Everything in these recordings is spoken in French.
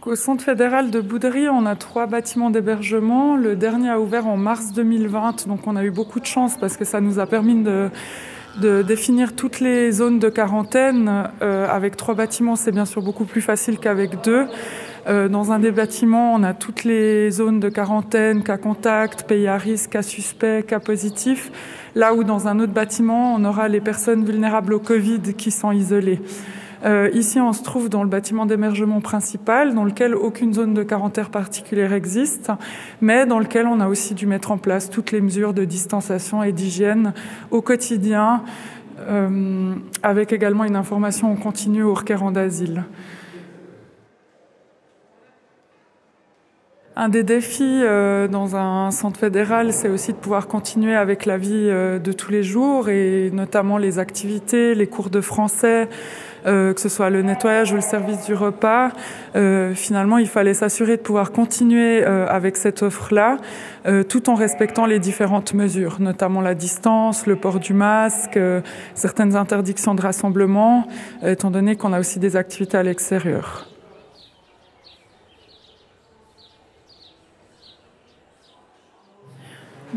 Au Centre fédéral de Boudry, on a 3 bâtiments d'hébergement. Le dernier a ouvert en mars 2020, donc on a eu beaucoup de chance parce que ça nous a permis de définir toutes les zones de quarantaine. Avec 3 bâtiments, c'est bien sûr beaucoup plus facile qu'avec 2. Dans un des bâtiments, on a toutes les zones de quarantaine, cas contact, pays à risque, cas suspect, cas positif. Là où dans un autre bâtiment, on aura les personnes vulnérables au Covid qui sont isolées. Ici, on se trouve dans le bâtiment d'émergement principal, dans lequel aucune zone de quarantaine particulière existe, mais dans lequel on a aussi dû mettre en place toutes les mesures de distanciation et d'hygiène au quotidien, avec également une information en continu aux requérants d'asile. Un des défis dans un centre fédéral, c'est aussi de pouvoir continuer avec la vie de tous les jours et notamment les activités, les cours de français, que ce soit le nettoyage ou le service du repas. Finalement, il fallait s'assurer de pouvoir continuer avec cette offre-là, tout en respectant les différentes mesures, notamment la distance, le port du masque, certaines interdictions de rassemblement, étant donné qu'on a aussi des activités à l'extérieur.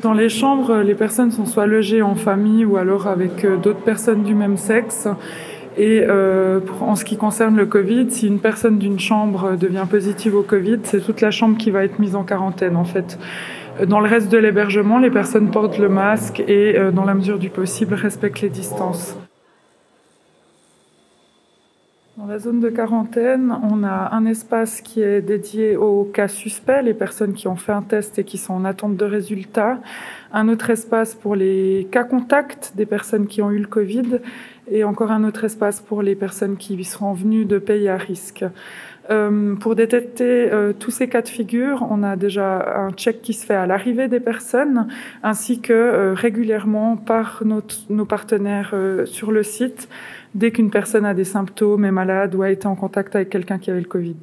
Dans les chambres, les personnes sont soit logées en famille ou alors avec d'autres personnes du même sexe. Et en ce qui concerne le Covid, si une personne d'une chambre devient positive au Covid, c'est toute la chambre qui va être mise en quarantaine en fait. Dans le reste de l'hébergement, les personnes portent le masque et dans la mesure du possible respectent les distances. Dans la zone de quarantaine, on a un espace qui est dédié aux cas suspects, les personnes qui ont fait un test et qui sont en attente de résultats. Un autre espace pour les cas contacts des personnes qui ont eu le Covid. Et encore un autre espace pour les personnes qui seront venues de pays à risque. Pour détecter tous ces cas de figure, on a déjà un check qui se fait à l'arrivée des personnes, ainsi que régulièrement par nos partenaires sur le site, dès qu'une personne a des symptômes, est malade ou a été en contact avec quelqu'un qui avait le Covid.